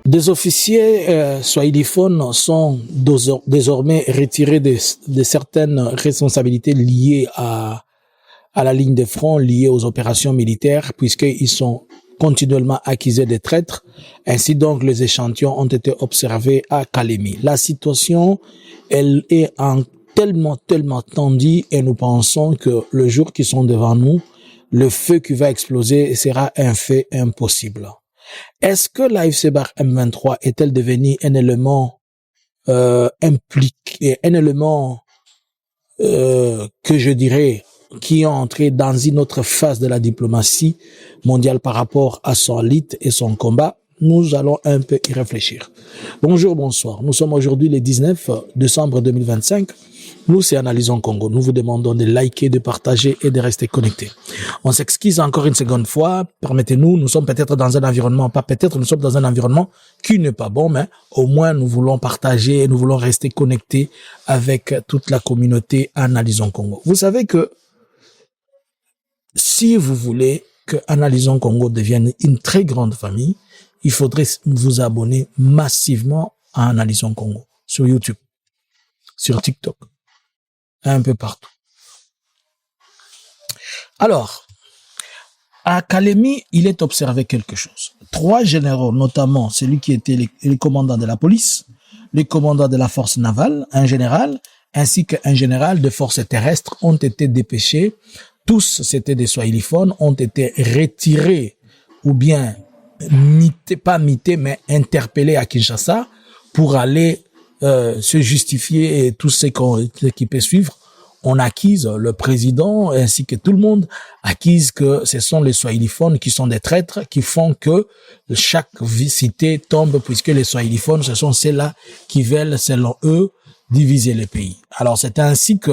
Des officiers swahiliphones sont désormais retirés de certaines responsabilités liées à la ligne de front, liées aux opérations militaires, puisqu'ils sont continuellement accusés de traîtres. Ainsi donc, les échantillons ont été observés à Kalemi. La situation, elle est tellement tendue et nous pensons que le jour qui sont devant nous, le feu qui va exploser sera un fait impossible. Est-ce que l'AFC Bar M23 est-elle devenue un élément impliqué, un élément que je dirais qui est entré dans une autre phase de la diplomatie mondiale par rapport à son lutte et son combat? Nous allons un peu y réfléchir. Bonjour, bonsoir. Nous sommes aujourd'hui le 19 décembre 2025. Nous, c'est Analysons Congo. Nous vous demandons de liker, de partager et de rester connectés. On s'excuse encore une seconde fois. Permettez-nous, nous sommes peut-être dans un environnement, pas peut-être, nous sommes dans un environnement qui n'est pas bon, mais au moins nous voulons partager et nous voulons rester connectés avec toute la communauté Analysons Congo. Vous savez que si vous voulez que Analysons Congo devienne une très grande famille, il faudrait vous abonner massivement à Analysons Congo sur YouTube, sur TikTok, un peu partout. Alors, à Kalemi, il est observé quelque chose. 3 généraux, notamment celui qui était le commandant de la police, le commandant de la force navale, un général, ainsi qu'un général de forces terrestres ont été dépêchés. Tous, c'était des swahiliphones, ont été retirés ou bien pas mités, mais interpellés à Kinshasa pour aller se justifier et tout ce qui peut suivre. On accuse le président ainsi que tout le monde accuse que ce sont les swahiliphones qui sont des traîtres qui font que chaque cité tombe puisque les swahiliphones, ce sont ceux-là qui veulent, selon eux, diviser le pays. Alors c'est ainsi que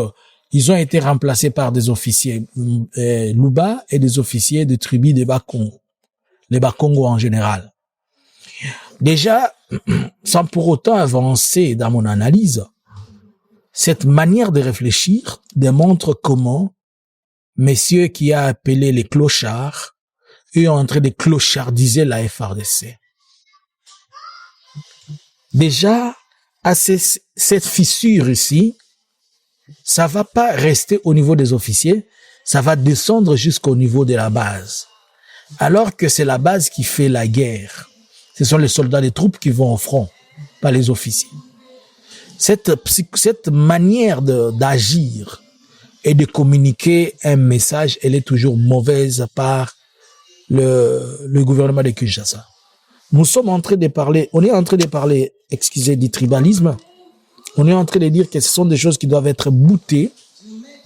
ils ont été remplacés par des officiers Luba et des officiers de tribus des Bas-Congo, les Bas-Congo en général. Déjà, sans pour autant avancer dans mon analyse, cette manière de réfléchir démontre comment messieurs qui a appelé les clochards est en train de clochardiser la FRDC. Déjà, à cette fissure ici, ça va pas rester au niveau des officiers, ça va descendre jusqu'au niveau de la base. Alors que c'est la base qui fait la guerre. Ce sont les soldats des troupes qui vont au front, pas les officiers. Cette manière d'agir et de communiquer un message, elle est toujours mauvaise par le gouvernement de Kinshasa. Nous sommes en train de parler, excusez, du tribalisme. On est en train de dire que ce sont des choses qui doivent être boutées,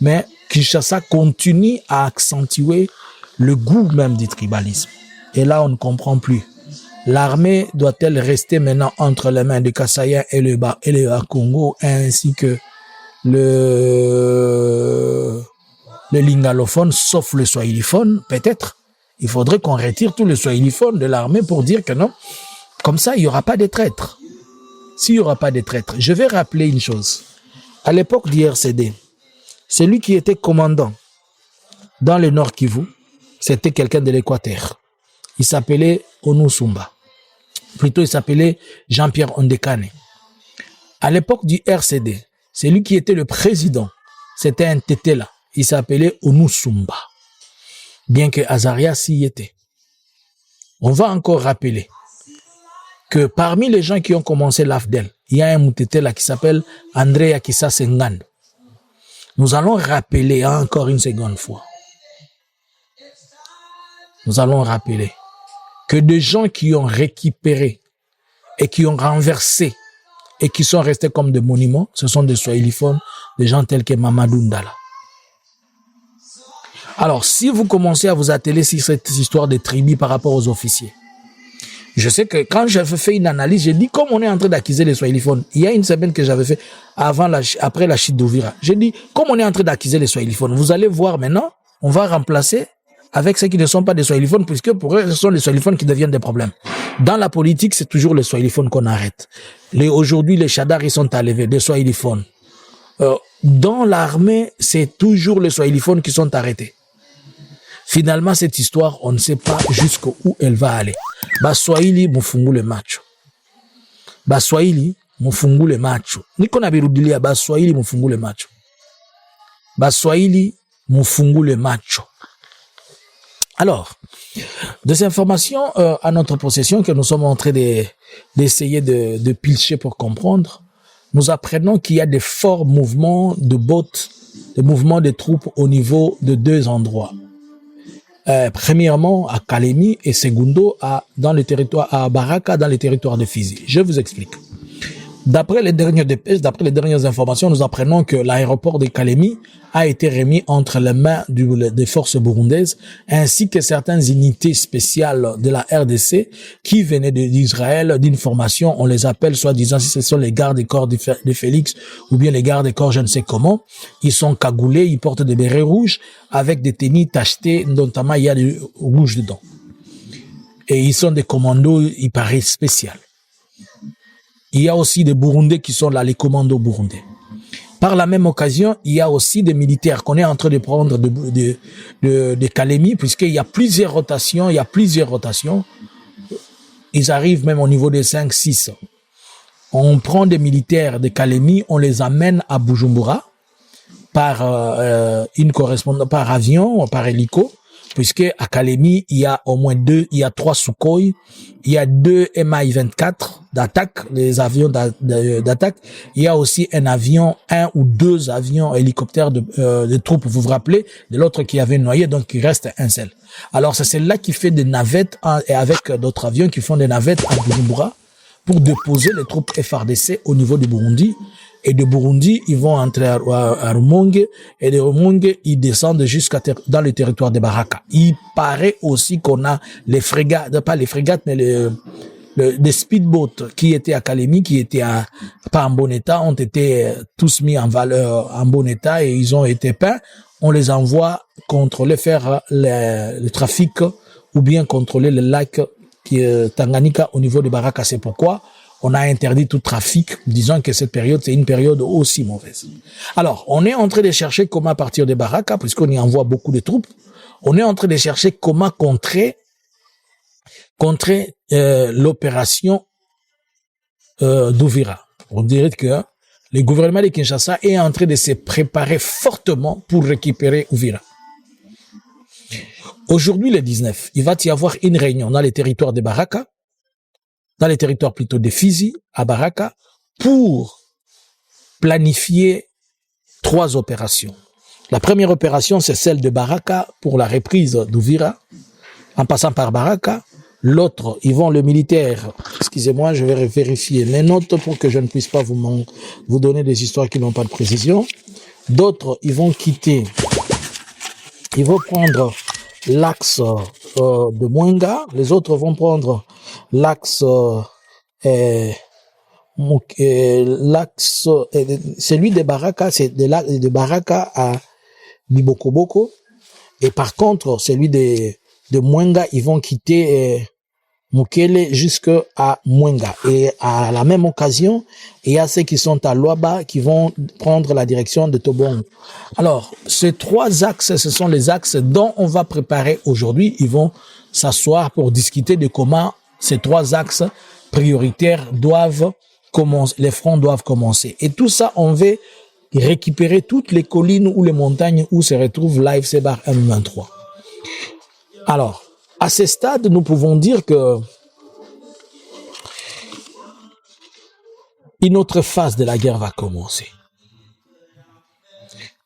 mais Kinshasa continue à accentuer le goût même du tribalisme. Et là, on ne comprend plus. L'armée doit-elle rester maintenant entre les mains de Kasaïen et le Congo, ainsi que le lingalophone, sauf le swahiliphone, peut-être. Il faudrait qu'on retire tous les swahiliphones de l'armée pour dire que non. Comme ça, il n'y aura pas de traîtres. S'il n'y aura pas de traîtres, je vais rappeler une chose. À l'époque du RCD, celui qui était commandant dans le Nord Kivu, c'était quelqu'un de l'Équateur. Il s'appelait Onusumba. Plutôt, il s'appelait Jean-Pierre Ondekane. À l'époque du RCD, celui qui était le président, c'était un Tété-là. Il s'appelait Onusumba. Bien que Azarias y était. On va encore rappeler que parmi les gens qui ont commencé l'AFDEL, il y a un Moutété là qui s'appelle André Akissa Sengan. Nous allons rappeler encore une seconde fois. Nous allons rappeler que des gens qui ont récupéré et qui ont renversé et qui sont restés comme des monuments, ce sont des swahiliphones, des gens tels que Mamadou Ndala. Alors, si vous commencez à vous atteler sur cette histoire de tribus par rapport aux officiers, je sais que quand j'avais fait une analyse, j'ai dit, comme on est en train d'accuser les swahiliphones, il y a une semaine que j'avais fait après la chute d'Ouvira, j'ai dit, comme on est en train d'accuser les swahiliphones, vous allez voir maintenant, on va remplacer avec ceux qui ne sont pas des swahiliphones, puisque pour eux, ce sont les swahiliphones qui deviennent des problèmes. Dans la politique, c'est toujours les swahiliphones qu'on arrête. Aujourd'hui, les Chadars, ils sont enlevés, des swahiliphones. Dans l'armée, c'est toujours les swahiliphones qui sont arrêtés. Finalement, cette histoire, on ne sait pas jusqu'où elle va aller. Swahili mufungu le macho. Baswahili mufungule macho. Niko na birudilia Baswahili mufungule macho. Baswahili mufungule macho. Alors, des informations à notre possession que nous sommes en train d'essayer de pilcher pour comprendre. Nous apprenons qu'il y a des forts mouvements de bottes, des mouvements de troupes au niveau de deux endroits. Premièrement, à Kalemi et secondo, dans le territoire, à Baraka, dans le territoire de Fizi. Je vous explique. D'après les dernières dépêches, d'après les dernières informations, nous apprenons que l'aéroport de Kalemi a été remis entre les mains des forces burundaises ainsi que certaines unités spéciales de la RDC qui venaient d'Israël d'informations. On les appelle soi-disant si ce sont les gardes des corps de Félix ou bien les gardes des corps je ne sais comment. Ils sont cagoulés, ils portent des bérets rouges avec des tenues tachetées, notamment il y a du rouge dedans. Et ils sont des commandos, il paraît, spéciaux. Il y a aussi des Burundais qui sont là, les commandos burundais. Par la même occasion, il y a aussi des militaires qu'on est en train de prendre de Kalemi, puisqu'il y a plusieurs rotations, Ils arrivent même au niveau des 5, 6. On prend des militaires de Kalemi, on les amène à Bujumbura par par avion, par hélico, puisque à Kalemi, il y a au moins 3 Sukhoi, il y a 2 Mi-24 d'attaque, les avions d'attaque. Il y a aussi un ou deux avions hélicoptères de troupes, vous vous rappelez, de l'autre qui avait noyé, donc il reste un seul. Alors c'est celle-là qui fait des navettes, et avec d'autres avions qui font des navettes à Bujumbura pour déposer les troupes FARDC au niveau du Burundi. Et de Burundi, ils vont entrer à Rumonge, et de Rumonge, ils descendent dans le territoire de Baraka. Il paraît aussi qu'on a les frégates, pas les frégates, mais les speedboats qui étaient à Kalemi, qui étaient pas en bon état, ont été tous mis en valeur, en bon état, et ils ont été peints. On les envoie contrôler, faire le trafic, ou bien contrôler le lac Tanganyika au niveau de Baraka. C'est pourquoi on a interdit tout trafic, disant que cette période, c'est une période aussi mauvaise. Alors, on est en train de chercher comment, à partir de Baraka, puisqu'on y envoie beaucoup de troupes, on est en train de chercher comment contrer l'opération d'Ouvira. On dirait que le gouvernement de Kinshasa est en train de se préparer fortement pour récupérer Ouvira. Aujourd'hui, le 19, il va y avoir une réunion dans les territoires de Baraka, dans les territoires plutôt de Fizi, à Baraka, pour planifier 3 opérations. La première opération, c'est celle de Baraka pour la reprise d'Ouvira, en passant par Baraka. L'autre, le militaire, excusez-moi, je vais vérifier mes notes pour que je ne puisse pas vous donner des histoires qui n'ont pas de précision. D'autres, ils vont prendre l'axe de Mwenga, les autres vont prendre l'axe celui de Baraka, c'est de Baraka à Bibokoboko, et par contre celui de Mwenga, ils vont quitter Mukele jusqu'à Mwenga, et à la même occasion il y a ceux qui sont à Luaba qui vont prendre la direction de Tobon. Alors ces 3 axes, ce sont les axes dont on va préparer aujourd'hui. Ils vont s'asseoir pour discuter de comment ces 3 axes prioritaires les fronts doivent commencer. Et tout ça, on veut récupérer toutes les collines ou les montagnes où se retrouve l'AFC Bar M23. Alors, à ce stade, nous pouvons dire que une autre phase de la guerre va commencer.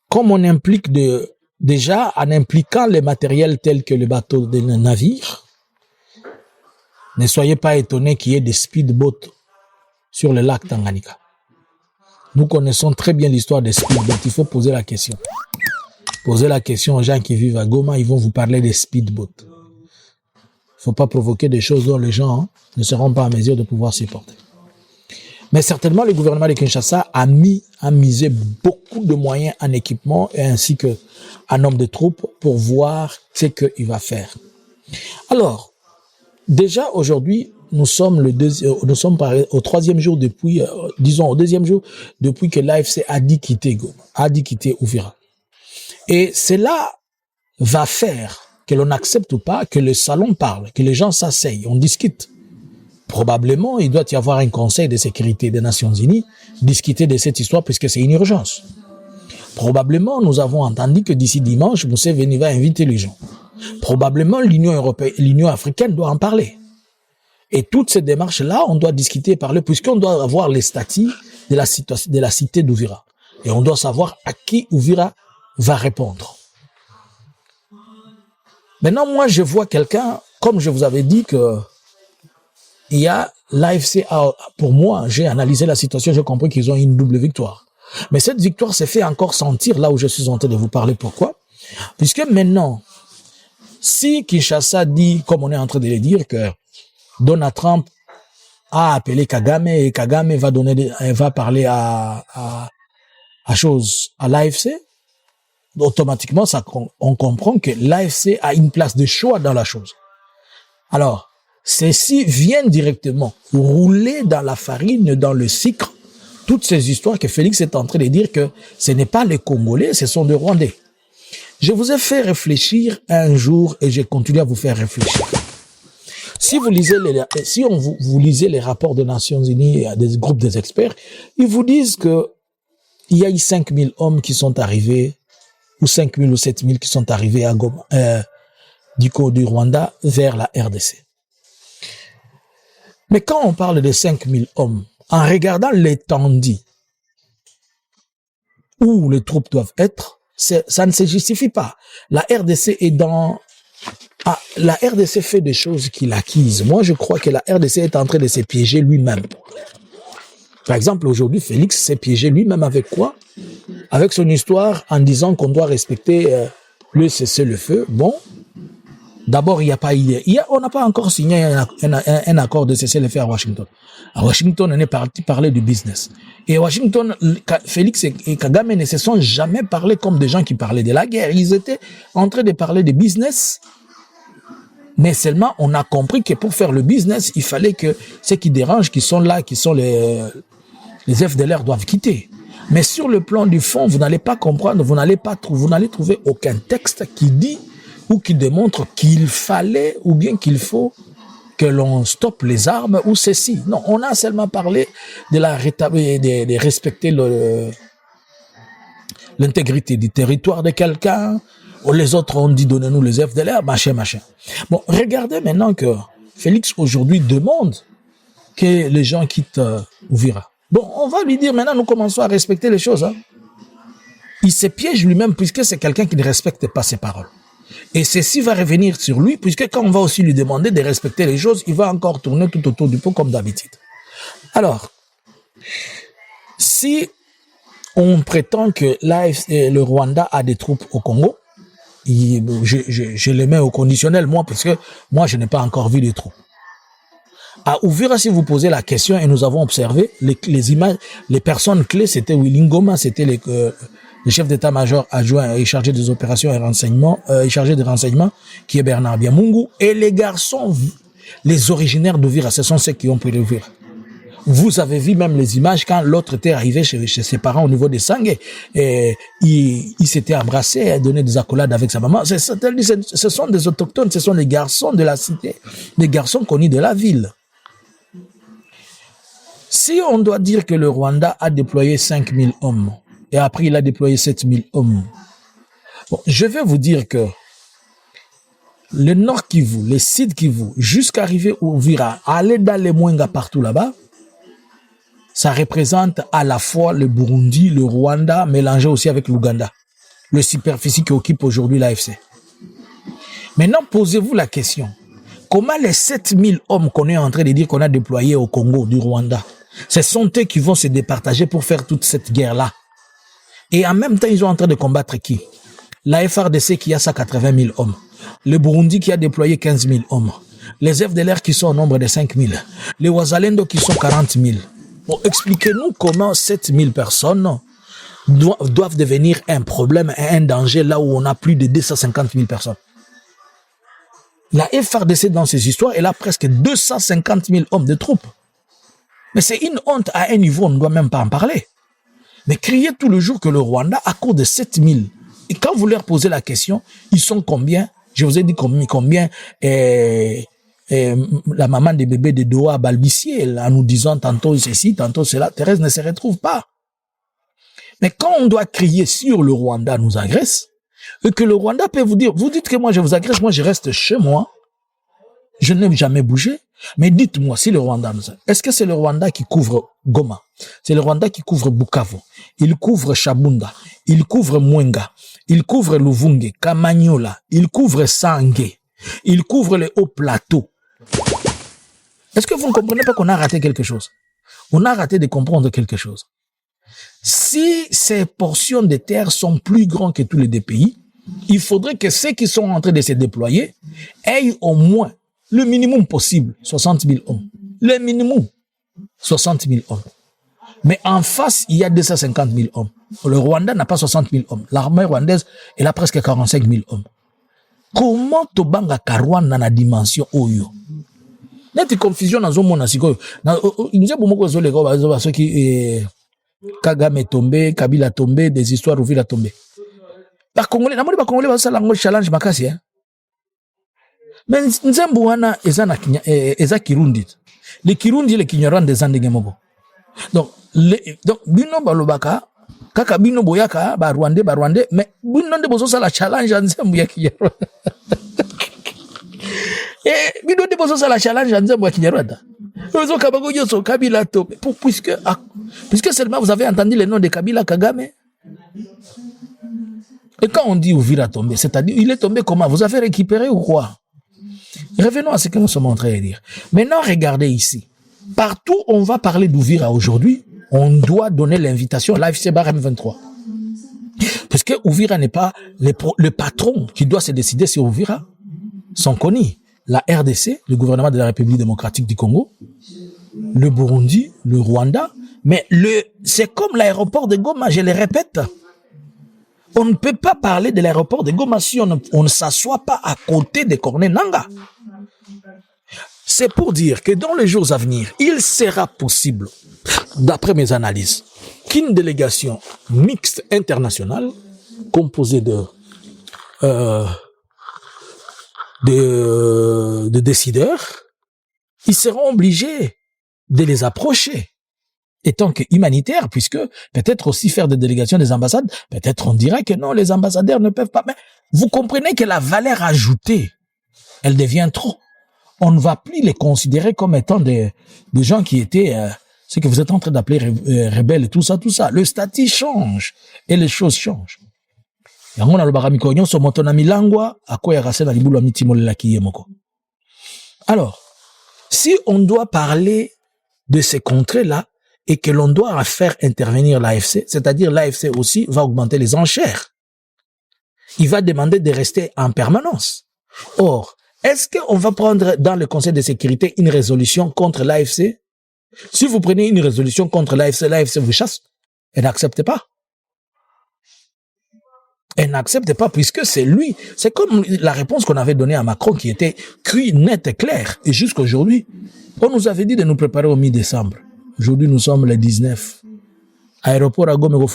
Comme on implique déjà en impliquant les matériels tels que les bateaux des navires, ne soyez pas étonnés qu'il y ait des speedboats sur le lac Tanganyika. Nous connaissons très bien l'histoire des speedboats. Il faut poser la question. Posez la question aux gens qui vivent à Goma, ils vont vous parler des speedboats. Il ne faut pas provoquer des choses dont les gens ne seront pas en mesure de pouvoir supporter. Mais certainement, le gouvernement de Kinshasa a misé beaucoup de moyens en équipement et ainsi qu'en nombre de troupes pour voir ce qu'il va faire. Alors, déjà aujourd'hui, nous sommes au 3e jour depuis, au 2e jour depuis que l'AFC a dit quitter Ouvira. Et cela va faire que l'on accepte ou pas, que le salon parle, que les gens s'asseyent, on discute. Probablement, il doit y avoir un conseil de sécurité des Nations Unies, discuter de cette histoire puisque c'est une urgence. Probablement, nous avons entendu que d'ici dimanche, Museveni va inviter les gens. Probablement, l'Union européenne, l'Union africaine doit en parler. Et toutes ces démarches-là, on doit discuter et parler, puisqu'on doit avoir les statuts de la situation, de la cité d'Ouvira. Et on doit savoir à qui Ouvira va répondre. Maintenant, moi, je vois quelqu'un, comme je vous avais dit que il y a l'AFC, pour moi, j'ai analysé la situation, j'ai compris qu'ils ont une double victoire. Mais cette victoire s'est fait encore sentir là où je suis en train de vous parler. Pourquoi? Puisque maintenant, si Kinshasa dit, comme on est en train de le dire, que Donald Trump a appelé Kagame et Kagame va parler à l'AFC, automatiquement, on comprend que l'AFC a une place de choix dans la chose. Alors, ceux-ci viennent directement rouler dans la farine, dans le sucre, toutes ces histoires que Félix est en train de dire que ce n'est pas les Congolais, ce sont des Rwandais. Je vous ai fait réfléchir un jour et je continue à vous faire réfléchir. Si vous lisez vous lisez les rapports des Nations Unies et des groupes des experts, ils vous disent que il y a eu 5000 hommes qui sont arrivés, ou 5000 ou 7000 qui sont arrivés à Goma, du Rwanda vers la RDC. Mais quand on parle de 5000 hommes, en regardant l'étendue où les troupes doivent être, ça ne se justifie pas. La RDC est dans... la RDC fait des choses qu'il acquise. Moi, je crois que la RDC est en train de se piéger lui-même. Par exemple, aujourd'hui, Félix s'est piégé lui-même avec quoi? Avec son histoire en disant qu'on doit respecter le cessez-le-feu. Bon, d'abord, on n'a pas encore signé un accord de cessez-le-feu à Washington. À Washington, on est parti parler du business. Et à Washington, Félix et Kagame ne se sont jamais parlé comme des gens qui parlaient de la guerre. Ils étaient en train de parler de business. Mais seulement, on a compris que pour faire le business, il fallait que ceux qui dérangent, qui sont là, qui sont les FDLR doivent quitter. Mais sur le plan du fond, vous n'allez pas comprendre, vous n'allez trouver aucun texte qui dit ou qui démontre qu'il fallait ou bien qu'il faut que l'on stoppe les armes ou ceci. Non, on a seulement parlé de respecter l'intégrité du territoire de quelqu'un. Les autres ont dit donnez-nous les FDLR, machin. Bon, regardez maintenant que Félix aujourd'hui demande que les gens quittent Ouvira. Bon, on va lui dire maintenant nous commençons à respecter les choses. Hein. Il se piège lui-même puisque c'est quelqu'un qui ne respecte pas ses paroles. Et ceci va revenir sur lui, puisque quand on va aussi lui demander de respecter les choses, il va encore tourner tout autour du pot comme d'habitude. Alors, si on prétend que le Rwanda a des troupes au Congo, je les mets au conditionnel, moi, parce que moi, je n'ai pas encore vu les troupes. À Ouvira, si vous posez la question, et nous avons observé, les images, les personnes clés, c'était Willy Ngoma, c'était le chef d'état-major adjoint et chargé des opérations et renseignements, chargé des renseignements, qui est Bernard Biamungu, et les garçons, les originaires d'Ouvira, ce sont ceux qui ont pris Ouvira. Vous avez vu même les images quand l'autre était arrivé chez ses parents au niveau des Sangé, et il s'était embrassé, a donné des accolades avec sa maman. Ce sont des autochtones, ce sont des garçons de la cité, des garçons connus de la ville. Si on doit dire que le Rwanda a déployé 5000 hommes, et après il a déployé 7000 hommes, bon, je vais vous dire que le Nord Kivu, le Sud Kivu, jusqu'à arriver au Ouvira, aller dans les Mwenga partout là-bas, ça représente à la fois le Burundi, le Rwanda, mélangé aussi avec l'Ouganda, le superficie qui occupe aujourd'hui l'AFC. Maintenant, posez-vous la question, comment les 7000 hommes qu'on est en train de dire qu'on a déployés au Congo, du Rwanda, ce sont eux qui vont se départager pour faire toute cette guerre-là? Et en même temps, ils sont en train de combattre qui? La FRDC qui a 180 000 hommes. Le Burundi qui a déployé 15 000 hommes. Les FDLR qui sont au nombre de 5 000. Les Wazalendo qui sont 40 000. Bon, expliquez-nous comment 7 000 personnes doivent devenir un problème et un danger là où on a plus de 250 000 personnes. La FRDC dans ces histoires, elle a presque 250 000 hommes de troupes. Mais c'est une honte à un niveau, on ne doit même pas en parler. Mais crier tout le jour que le Rwanda a cours de 7000. Et quand vous leur posez la question, ils sont combien? Je vous ai dit combien la maman des bébés de Doha balbutier en nous disant tantôt ceci, tantôt cela. Thérèse ne se retrouve pas. Mais quand on doit crier sur le Rwanda nous agresse, et que le Rwanda peut vous dire, vous dites que moi je vous agresse, moi je reste chez moi, je n'ai jamais bougé, mais dites-moi si le Rwanda nous agresse, est-ce que c'est le Rwanda qui couvre Goma? C'est le Rwanda qui couvre Bukavu, il couvre Shabunda, il couvre Mwenga, il couvre Luvungi, Kamanyola, il couvre Sangé, il couvre les hauts plateaux. Est-ce que vous ne comprenez pas qu'on a raté quelque chose? On a raté de comprendre quelque chose. Si ces portions de terre sont plus grandes que tous les deux pays, il faudrait que ceux qui sont en train de se déployer aient au moins le minimum possible, 60 000 hommes. Le minimum, 60 000 hommes. Mais en face, il y a 250 000 hommes. Le Rwanda n'a pas 60 000 hommes. L'armée rwandaise, elle a presque 45 000 hommes. Comment Tobanga Karwan dans la dimension Oyo? Il y a des confusions dans le monde. Il y a beaucoup de gens qui Kagame est tombé, Kabila est tombé, des histoires où il a tombé. Par Congolais, les Congolais vont faire challenge makasi. Mais nzembo wana eza Kirundi. Les Kirundi les Kinyarwanda des Andengemoko. Donc bino balobaka kaka bino boyaka ba Rwandais mais bino de bozo la challenge nzembo ya Kinyarwanda. Bino de bozo la challenge nzembo ya Kinyarwanda. Puisque seulement vous avez entendu le nom de Kabila Kagame. Et quand on dit Uvira tombé, c'est-à-dire il est tombé comment? Vous avez récupéré ou quoi? Revenons à ce que nous sommes en train de dire. Maintenant, regardez ici. Partout où on va parler d'Uvira aujourd'hui, on doit donner l'invitation à l'AFC Bar M23. Parce que Uvira n'est pas le patron qui doit se décider sur Uvira. Sont connus. La RDC, le gouvernement de la République démocratique du Congo, le Burundi, le Rwanda, mais c'est comme l'aéroport de Goma, je le répète. On ne peut pas parler de l'aéroport de Goma si on ne s'assoit pas à côté de Corneille Nangaa. C'est pour dire que dans les jours à venir, il sera possible, d'après mes analyses, qu'une délégation mixte internationale, composée de décideurs, ils seront obligés de les approcher. Étant que humanitaire, puisque peut-être aussi faire des délégations des ambassades, peut-être on dirait que non, les ambassadeurs ne peuvent pas. Mais vous comprenez que la valeur ajoutée, elle devient trop. On ne va plus les considérer comme étant des gens qui étaient ce que vous êtes en train d'appeler rebelles et tout ça. Le statut change et les choses changent. Alors, si on doit parler de ces contrées-là, et que l'on doit faire intervenir l'AFC, c'est-à-dire l'AFC aussi va augmenter les enchères. Il va demander de rester en permanence. Or, est-ce qu'on va prendre dans le Conseil de sécurité une résolution contre l'AFC? Si vous prenez une résolution contre l'AFC vous chasse. Elle n'accepte pas. Elle n'accepte pas puisque c'est lui. C'est comme la réponse qu'on avait donnée à Macron qui était crue, nette et claire. Et jusqu'aujourd'hui, on nous avait dit de nous préparer au mi-décembre. Aujourd'hui, nous sommes le 19. Aéroport à Goma, vous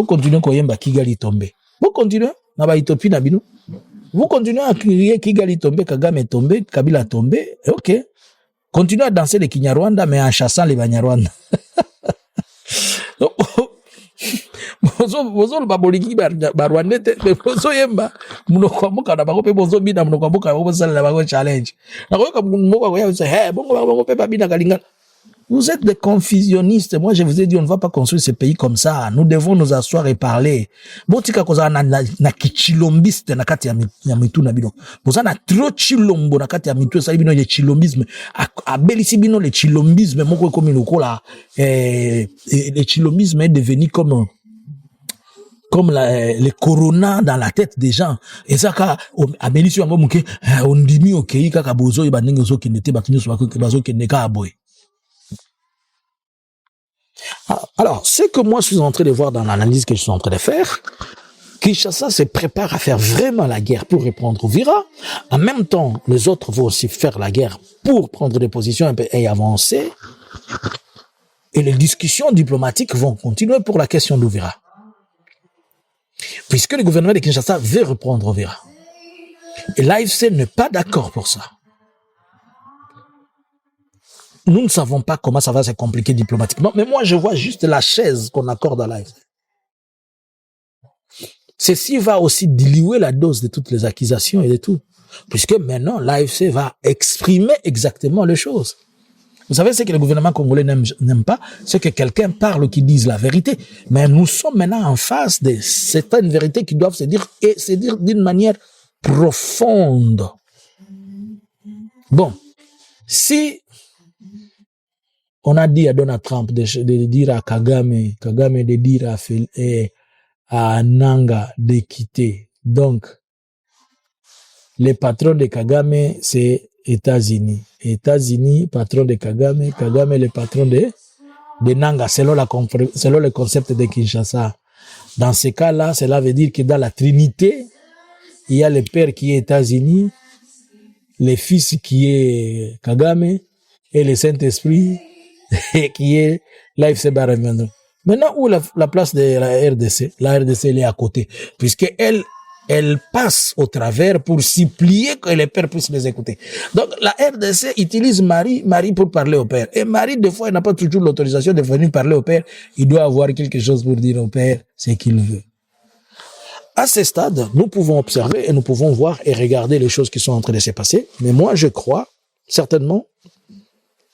continuez à crier Kigali tombé. Vous continuez à Ethiopie, Nabino. Vous continuez à crier Kigali tombé, Kagame est tombé, Kabila tombé. Ok. Continuez à danser les Kinyarwanda, mais en chassant les Banyarwanda. Bozo le baboliki barwande bozo yemba munokwambuka na bakope bozo bina munokwambuka bozo sala na bako challenge na koyoka moko ko ya say bongo pepa bina kalinga. Vous êtes des confusionnistes. Moi je vous ai dit on ne va pas construire ce pays comme ça. Nous devons nous asseoir et parler. Botika koza na kichilombiste na kati ya mitu na bino boza na trop chilombo na kati ya mitu sa bino ye chilombisme a belisi bino le chilombisme moko comme lokola le chilombisme est devenu comme le corona dans la tête des gens. Et ça, quand Amélie on dit mieux ok, kaka bozo ibanenge zo kinete bakinyo so bazo keneka aboy. Alors, ce que moi je suis en train de voir dans l'analyse que je suis en train de faire, Kinshasa se prépare à faire vraiment la guerre pour reprendre Uvira. En même temps, les autres vont aussi faire la guerre pour prendre des positions et avancer. Et les discussions diplomatiques vont continuer pour la question d'Uvira. Puisque le gouvernement de Kinshasa veut reprendre Uvira. Et l'AFC n'est pas d'accord pour ça. Nous ne savons pas comment ça va se compliquer diplomatiquement, mais moi je vois juste la chaise qu'on accorde à l'AFC. Ceci va aussi diluer la dose de toutes les accusations et de tout. Puisque maintenant, l'AFC va exprimer exactement les choses. Vous savez, ce que le gouvernement congolais n'aime pas, c'est que quelqu'un parle qui dise la vérité. Mais nous sommes maintenant en face de certaines vérités qui doivent se dire, et se dire d'une manière profonde. Bon, si on a dit à Donald Trump de dire à Kagame de dire à Nanga de quitter. Donc, le patron de Kagame, c'est États-Unis. États-Unis, patron de Kagame, Kagame, le patron de Nanga, selon le concept de Kinshasa. Dans ce cas-là, cela veut dire que dans la Trinité, il y a le Père qui est États-Unis, le Fils qui est Kagame, et le Saint-Esprit qui est l'AFC Barremendo. Maintenant, où la place de la RDC? La RDC, elle est à côté, puisque elle passe au travers pour supplier que les pères puissent les écouter. Donc, la RDC utilise Marie pour parler au père. Et Marie, des fois, elle n'a pas toujours l'autorisation de venir parler au père. Il doit avoir quelque chose pour dire au père ce qu'il veut. À ce stade, nous pouvons observer et nous pouvons voir et regarder les choses qui sont en train de se passer. Mais moi, je crois certainement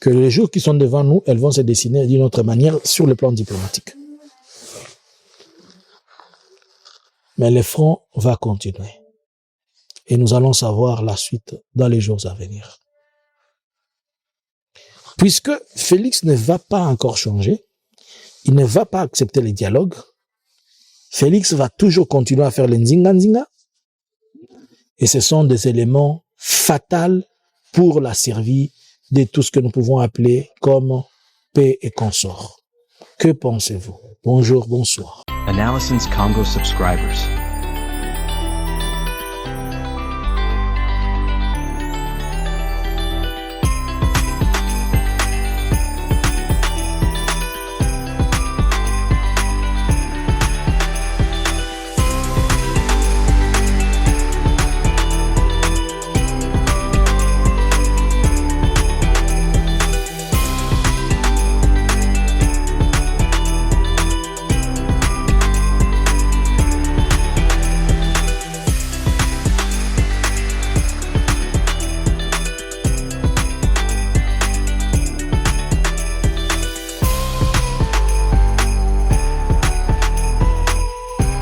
que les jours qui sont devant nous, elles vont se dessiner d'une autre manière sur le plan diplomatique. Mais le front va continuer. Et nous allons savoir la suite dans les jours à venir. Puisque Félix ne va pas encore changer, il ne va pas accepter les dialogues, Félix va toujours continuer à faire les nzinga-nzinga, et ce sont des éléments fatals pour la survie de tout ce que nous pouvons appeler comme paix et consort. Que pensez-vous? Bonjour, bonsoir. Analysins Congo subscribers.